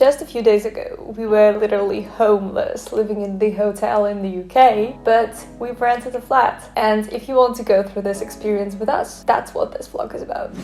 Just a few days ago, we were literally homeless, living in the hotel in the UK, but we've rented a flat. And if you want to go through this experience with us, that's what this vlog is about.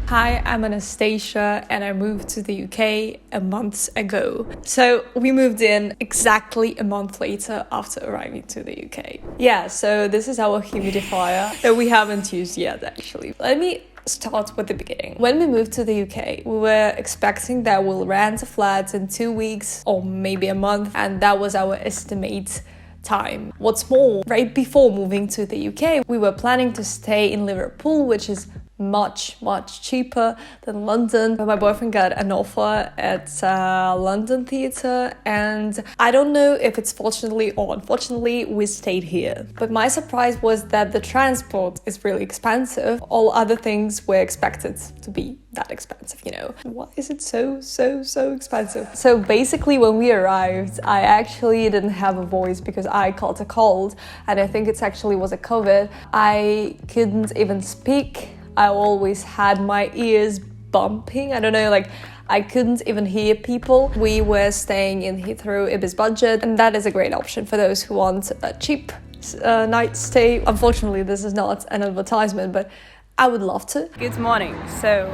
Hi, I'm Anastasia and I moved to the UK a month ago. So we moved in exactly a month later after arriving to the UK. Yeah, so this is our humidifier that we haven't used yet actually. Let me start with the beginning. When we moved to the UK, we were expecting that we'll rent a flat in 2 weeks or maybe a month, and that was our estimate time. What's more, right before moving to the UK, we were planning to stay in Liverpool, which is much cheaper than London. But my boyfriend got an offer at London theatre, and I don't know if it's fortunately or unfortunately we stayed here. But my surprise was that the transport is really expensive. All other things were expected to be that expensive, you know. Why is it so expensive? So basically when we arrived, I actually didn't have a voice because I caught a cold, and I think it actually was a COVID. I couldn't even speak. I always had my ears bumping. I don't know, like I couldn't even hear people. We were staying in Heathrow Ibis budget, and that is a great option for those who want a cheap night stay. Unfortunately, this is not an advertisement, but I would love to. Good morning. So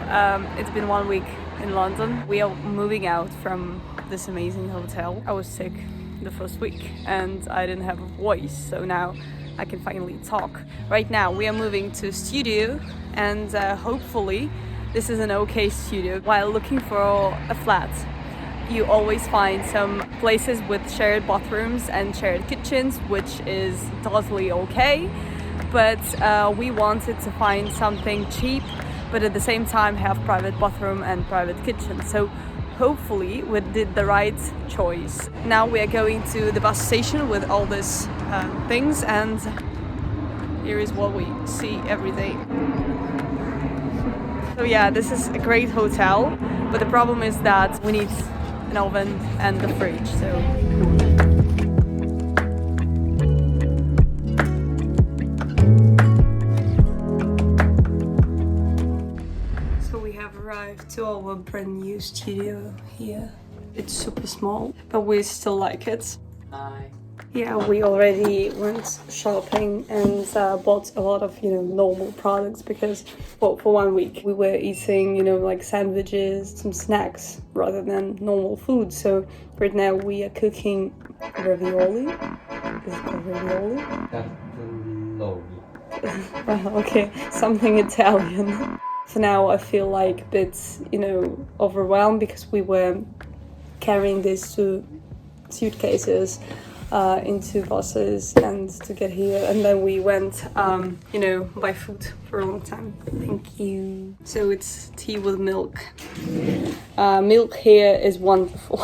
it's been 1 week in London. We are moving out from this amazing hotel. I was sick the first week and I didn't have a voice, so now I can finally talk. Right now we are moving to a studio, and hopefully this is an okay studio. While looking for a flat, you always find some places with shared bathrooms and shared kitchens, which is totally okay. But we wanted to find something cheap, but at the same time have private bathroom and private kitchen. So hopefully we did the right choice. Now we are going to the bus station with all these things, and here is what we see every day. So yeah, this is a great hotel, but the problem is that we need an oven and the fridge. So we have arrived to our brand new studio here. It's super small, but we still like it. Hi. Yeah, we already went shopping and bought a lot of, normal products because for 1 week we were eating, like sandwiches, some snacks rather than normal food. So right now we are cooking ravioli. Is it called ravioli? Well, okay, something Italian. For now I feel like a bit, overwhelmed because we were carrying these 2 suitcases into buses and to get here, and then we went by foot for a long time. Thank you. So it's tea with milk. Milk here is wonderful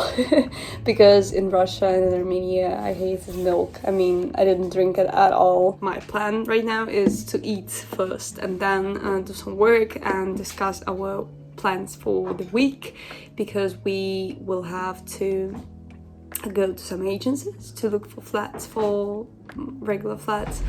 because in Russia and in Armenia I hated milk. I mean, I didn't drink it at all. My plan right now is to eat first and then do some work and discuss our plans for the week, because we will have to go to some agencies to look for flats, for regular flats.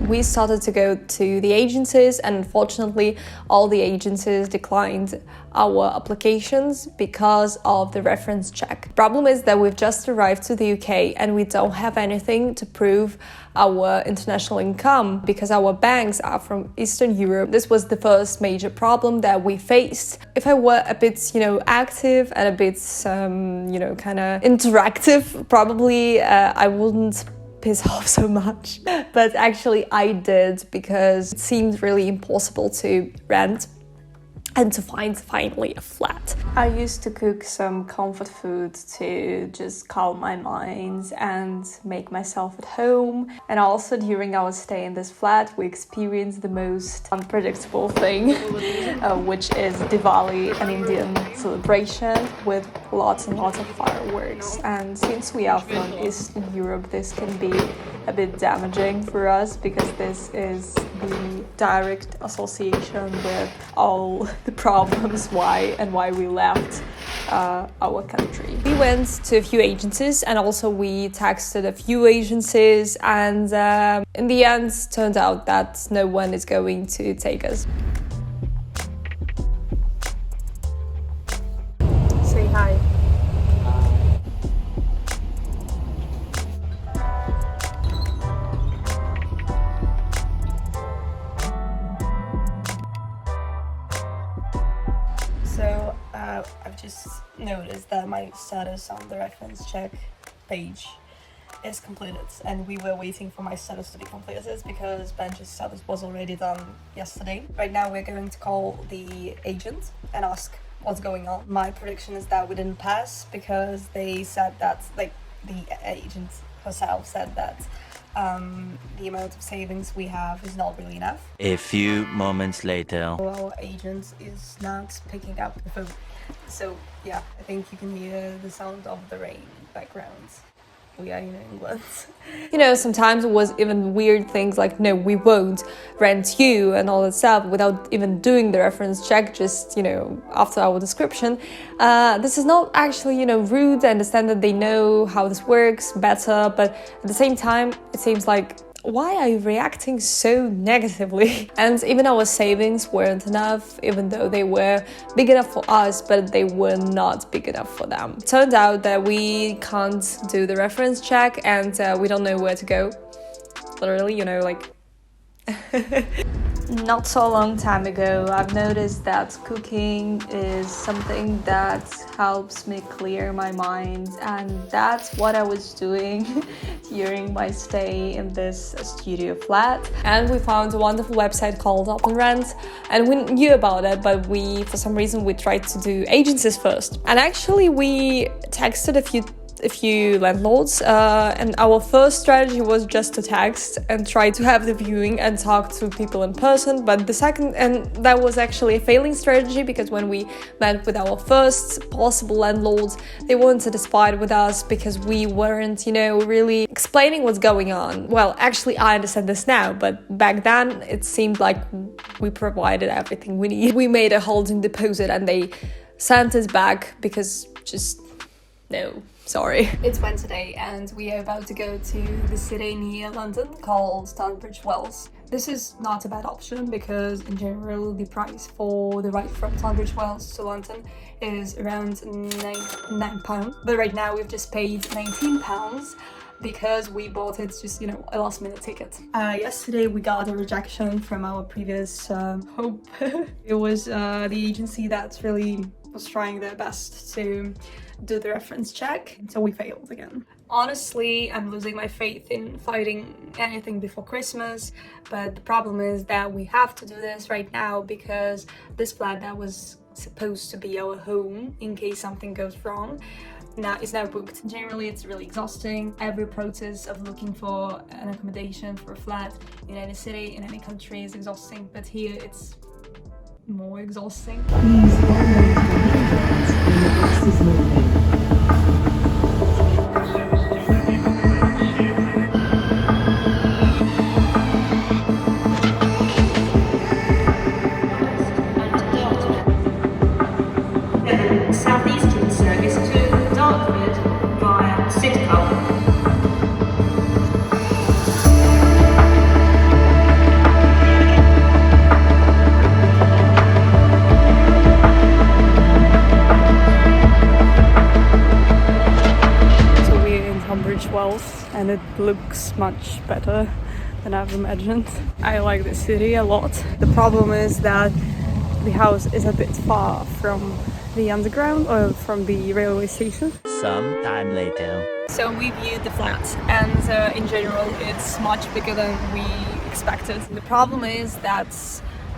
We started to go to the agencies, and unfortunately all the agencies declined our applications because of the reference check. Problem is that we've just arrived to the UK and we don't have anything to prove our international income because our banks are from Eastern Europe. This was the first major problem that we faced. If I were a bit, active and a bit, kind of interactive, probably I wouldn't piss off so much. But actually I did, because it seemed really impossible to rent and to find finally a flat. I used to cook some comfort food to just calm my mind and make myself at home. And also during our stay in this flat, we experienced the most unpredictable thing, which is Diwali, an Indian celebration with lots and lots of fireworks. And since we are from Eastern Europe, this can be a bit damaging for us because this is the direct association with all the problems why we left our country. We went to a few agencies and also we texted a few agencies, and in the end turned out that no one is going to take us. Say hi. So I've just noticed that my status on the reference check page is completed, and we were waiting for my status to be completed because Benji's status was already done yesterday. Right now we're going to call the agent and ask what's going on. My prediction is that we didn't pass because they said that, like, the agent herself said that the amount of savings we have is not really enough. A few moments later. Our agent is not picking up the phone. So yeah, I think you can hear the sound of the rain background. We are in England. You know, sometimes it was even weird things like, no, we won't rent you and all that stuff without even doing the reference check, just, you know, after our description. This is not actually, you know, rude. I understand that they know how this works better, but at the same time, it seems like, why are you reacting so negatively? And even our savings weren't enough, even though they were big enough for us, but they were not big enough for them. It turned out that we can't do the reference check and we don't know where to go. Literally, you know, like... Not so long time ago, I've noticed that cooking is something that helps me clear my mind, and that's what I was doing during my stay in this studio flat. And we found a wonderful website called OpenRent, and we knew about it, but for some reason we tried to do agencies first. And actually we texted a few landlords, and our first strategy was just to text and try to have the viewing and talk to people in person. But the second, and that was actually a failing strategy, because when we met with our first possible landlords, they weren't satisfied with us because we weren't, you know, really explaining what's going on. Well, actually I understand this now, but back then it seemed like we provided everything we need. We made a holding deposit and they sent us back because just no. Sorry. It's Wednesday and we are about to go to the city near London called Tunbridge Wells. This is not a bad option because in general the price for the ride from Tunbridge Wells to London is around £9. But right now we've just paid £19 because we bought it just, you know, a last minute ticket. Yesterday we got a rejection from our previous hope. It was the agency that really was trying their best to do the reference check, so we failed again. Honestly, I'm losing my faith in finding anything before Christmas, but the problem is that we have to do this right now because this flat that was supposed to be our home in case something goes wrong is now booked. Generally, it's really exhausting. Every process of looking for an accommodation for a flat in any city, in any country is exhausting, but here it's more exhausting. Southeastern service to Dartford via Sidcup. Tunbridge Wells, and it looks much better than I've imagined. I like the city a lot. The problem is that the house is a bit far from the underground or from the railway station. Some time later. So we viewed the flat, and in general it's much bigger than we expected. The problem is that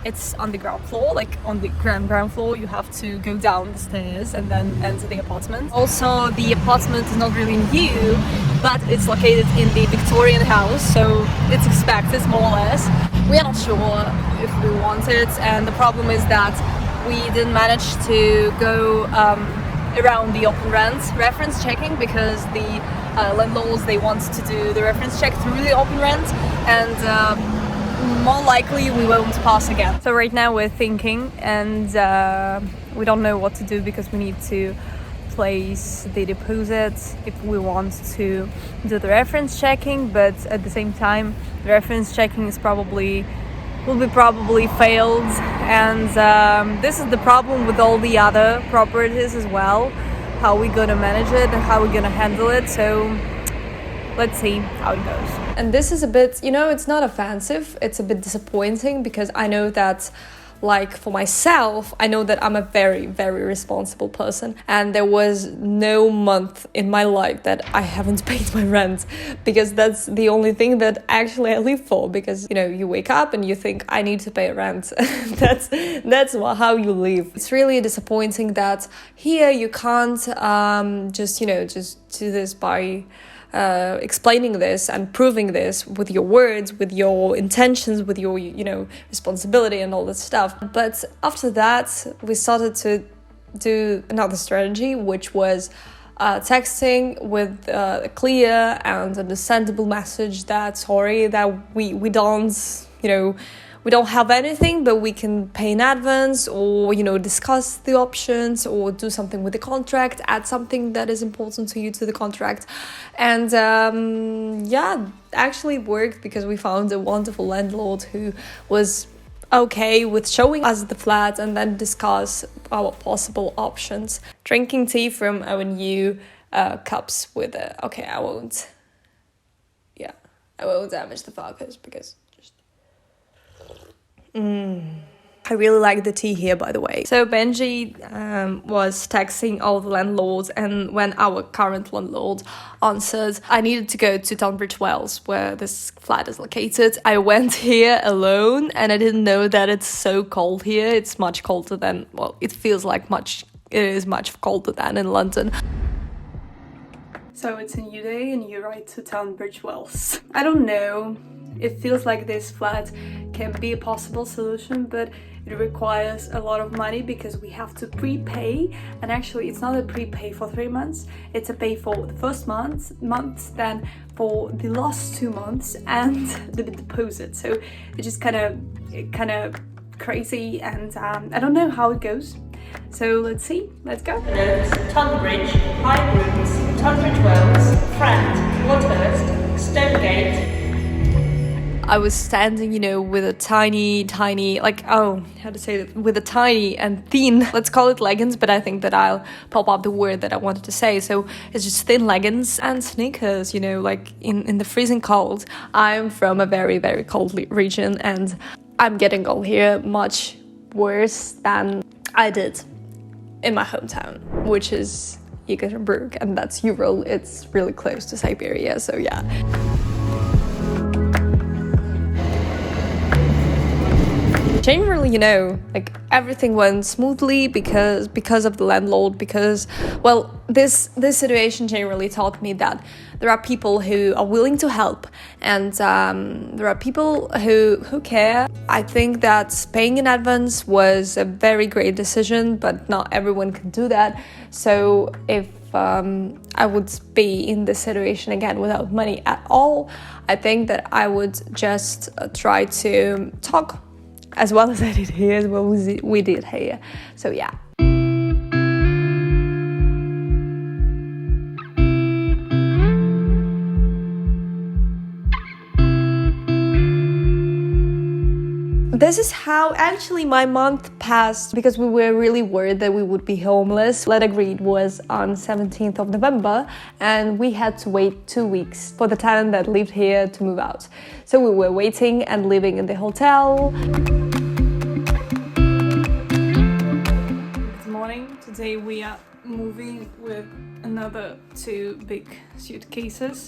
it's on the ground floor, like on the ground floor. You have to go down the stairs and then enter the apartment. Also, the apartment is not really new, but it's located in the Victorian house, so it's expected more or less. We are not sure if we want it, and the problem is that we didn't manage to go around the OpenRent reference checking because the landlords, they want to do the reference check through the OpenRent, and more likely we won't pass again. So right now we're thinking, and we don't know what to do because we need to place the deposit if we want to do the reference checking, but at the same time the reference checking will be probably failed, and this is the problem with all the other properties as well, how we're gonna manage it and how we're gonna handle it. So let's see how it goes. And this is a bit, it's not offensive, it's a bit disappointing, because I know that, like, for myself, I know that I'm a very, very responsible person, and there was no month in my life that I haven't paid my rent, because that's the only thing that actually I live for, because, you wake up and you think, I need to pay rent. that's how you live. It's really disappointing that here you can't just do this by explaining this and proving this with your words, with your intentions, with your responsibility and all that stuff. But after that, we started to do another strategy, which was texting with a clear and understandable message that sorry that we don't have anything, but we can pay in advance, or discuss the options, or do something with the contract, add something that is important to you to the contract. And actually worked, because we found a wonderful landlord who was okay with showing us the flat and then discuss our possible options. Drinking tea from our new cups with I won't damage the focus, because I really like the tea here, by the way. So Benji was texting all the landlords, and when our current landlord answered, I needed to go to Tunbridge Wells, where this flat is located. I went here alone, and I didn't know that it's so cold here. It's much colder than, it feels like it is much colder than in London. So it's a new day and you ride to Tunbridge Wells. I don't know. It feels like this flat can be a possible solution, but it requires a lot of money, because we have to prepay, and actually it's not a prepay for 3 months, it's a pay for the first month, then for the last 2 months, and the deposit. So it's just kind of crazy, and I don't know how it goes. So let's see, let's go. Tunbridge, High Rooms, Tunbridge Wells, Frant, Woodhurst, Stonegate. I was standing, with a tiny, with a tiny and thin, let's call it leggings, but I think that I'll pop up the word that I wanted to say. So it's just thin leggings and sneakers, like in the freezing cold. I'm from a very, very cold region, and I'm getting cold here much worse than I did in my hometown, which is Yekaterinburg, and that's Ural. It's really close to Siberia, so yeah. Generally, everything went smoothly because of the landlord, because, this situation generally taught me that there are people who are willing to help, and there are people who care. I think that paying in advance was a very great decision, but not everyone can do that. So if I would be in this situation again without money at all, I think that I would just try to talk as well as I did here, as well as we did here. So yeah. This is how actually my month passed, because we were really worried that we would be homeless. Let agreed was on 17th of November, and we had to wait 2 weeks for the tenant that lived here to move out. So we were waiting and living in the hotel. Good morning. Today we are moving with another 2 big suitcases.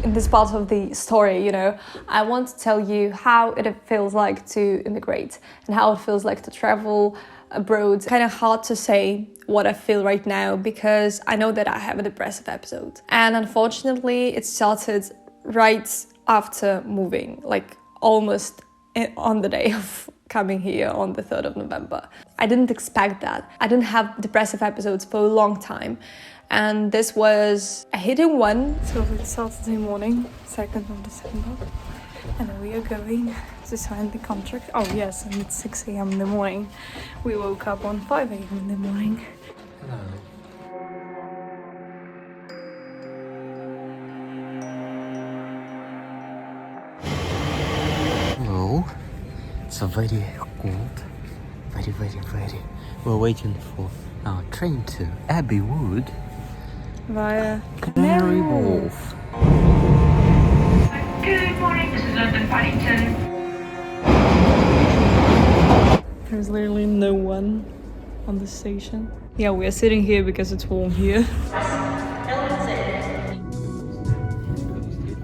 In this part of the story, I want to tell you how it feels like to immigrate and how it feels like to travel abroad. Kind of hard to say what I feel right now, because I know that I have a depressive episode. And unfortunately, it started right after moving, like almost on the day of coming here on the 3rd of November. I didn't expect that. I didn't have depressive episodes for a long time. And this was a hidden one. So it's Saturday morning, 2nd of December, and we are going to sign the contract. Oh yes, and it's 6 a.m. in the morning. We woke up on 5 a.m. in the morning. Hello. It's a very cold. Very. We're waiting for our train to Abbey Wood Via Canary Wharf. Good morning, this is London Paddington. There's literally no one on the station. Yeah, we are sitting here because it's warm here.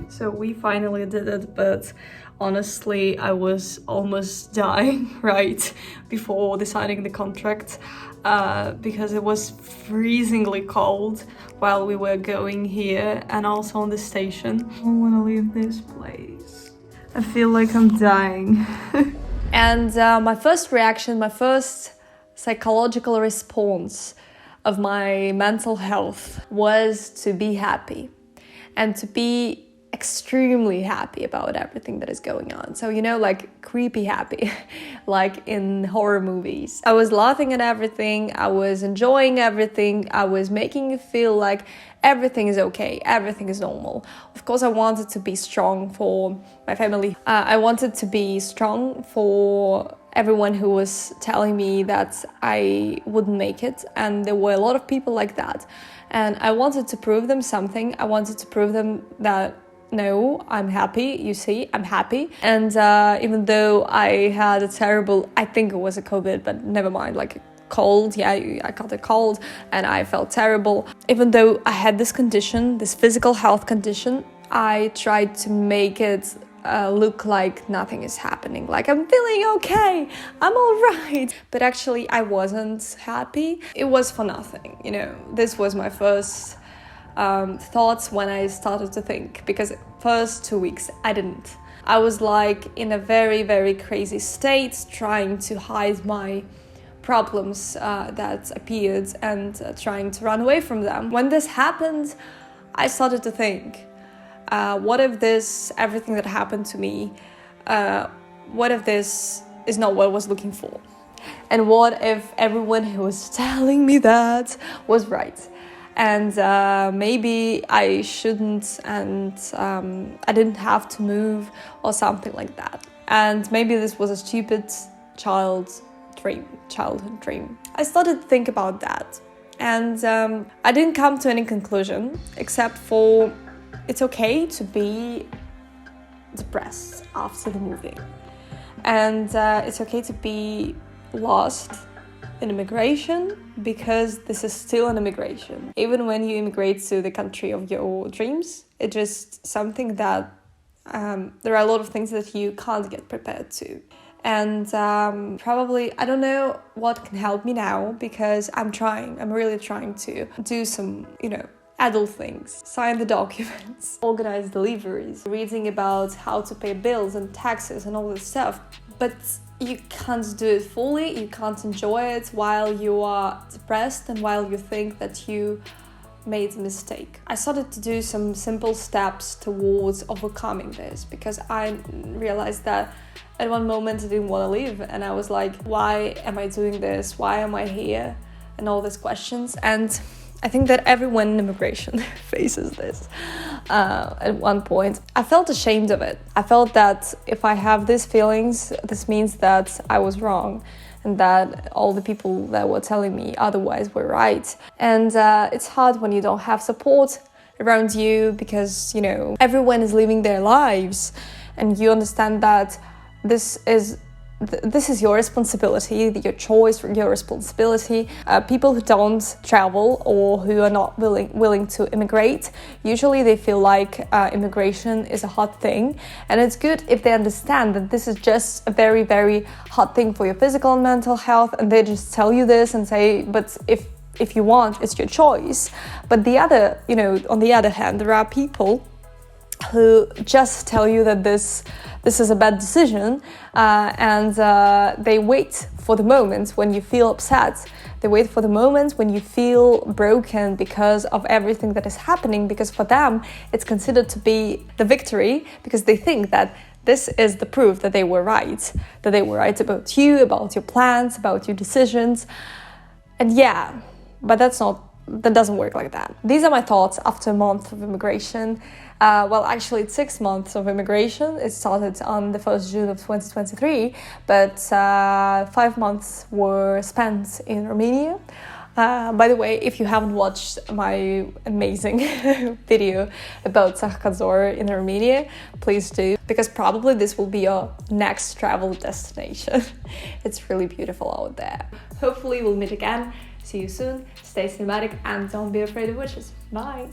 So we finally did it, but honestly, I was almost dying right before designing the contract because it was freezingly cold while we were going here and also on the station. I don't want to leave this place. I feel like I'm dying. And my first reaction, my first psychological response of my mental health was to be happy and to be extremely happy about everything that is going on. So, like creepy happy, like in horror movies. I was laughing at everything, I was enjoying everything, I was making it feel like everything is okay, everything is normal. Of course, I wanted to be strong for my family. I wanted to be strong for everyone who was telling me that I wouldn't make it, and there were a lot of people like that. And I wanted to prove them something. I wanted to prove them that no, I'm happy, you see, I'm happy. And even though I had a terrible, I think it was a COVID, but never mind, like a cold, yeah, I got a cold and I felt terrible. Even though I had this condition, this physical health condition, I tried to make it look like nothing is happening, like I'm feeling okay, I'm all right. But actually I wasn't happy. It was for nothing, This was my first thoughts when I started to think, because first 2 weeks I didn't. I was like in a very, very crazy state, trying to hide my problems that appeared and trying to run away from them. When this happened, I started to think, what if everything that happened to me, what if this is not what I was looking for? And what if everyone who was telling me that was right? And maybe I shouldn't, and I didn't have to move or something like that. And maybe this was a stupid childhood dream. I started to think about that, and I didn't come to any conclusion except for it's okay to be depressed after the movie, and it's okay to be lost in immigration, because this is still an immigration. Even when you immigrate to the country of your dreams, it's just something that there are a lot of things that you can't get prepared to. And probably, I don't know what can help me now, because I'm really trying to do some, adult things, sign the documents, organize deliveries, reading about how to pay bills and taxes and all this stuff. But you can't do it fully, you can't enjoy it while you are depressed and while you think that you made a mistake. I started to do some simple steps towards overcoming this, because I realized that at one moment I didn't want to leave, and I was like, why am I doing this? Why am I here? And all these questions. And I think that everyone in immigration faces this at one point. I felt ashamed of it. I felt that if I have these feelings, this means that I was wrong, and that all the people that were telling me otherwise were right. And it's hard when you don't have support around you, because, everyone is living their lives, and you understand that this is your responsibility, your choice, your responsibility. People who don't travel or who are not willing to immigrate, usually they feel like immigration is a hard thing. And it's good if they understand that this is just a very, very hard thing for your physical and mental health, and they just tell you this and say, but if you want, it's your choice. But on the other hand, there are people who just tell you that this is a bad decision, and they wait for the moment when you feel upset. They wait for the moment when you feel broken because of everything that is happening, because for them it's considered to be the victory, because they think that this is the proof that they were right about you, about your plans, about your decisions. And yeah, but that doesn't work like that. These are my thoughts after a month of immigration. Well, actually, it's 6 months of immigration. It started on the 1st June of 2023, but 5 months were spent in Romania. By the way, if you haven't watched my amazing video about Sarkazor in Romania, please do, because probably this will be your next travel destination. It's really beautiful out there. Hopefully we'll meet again. See you soon. Stay cinematic and don't be afraid of witches. Bye!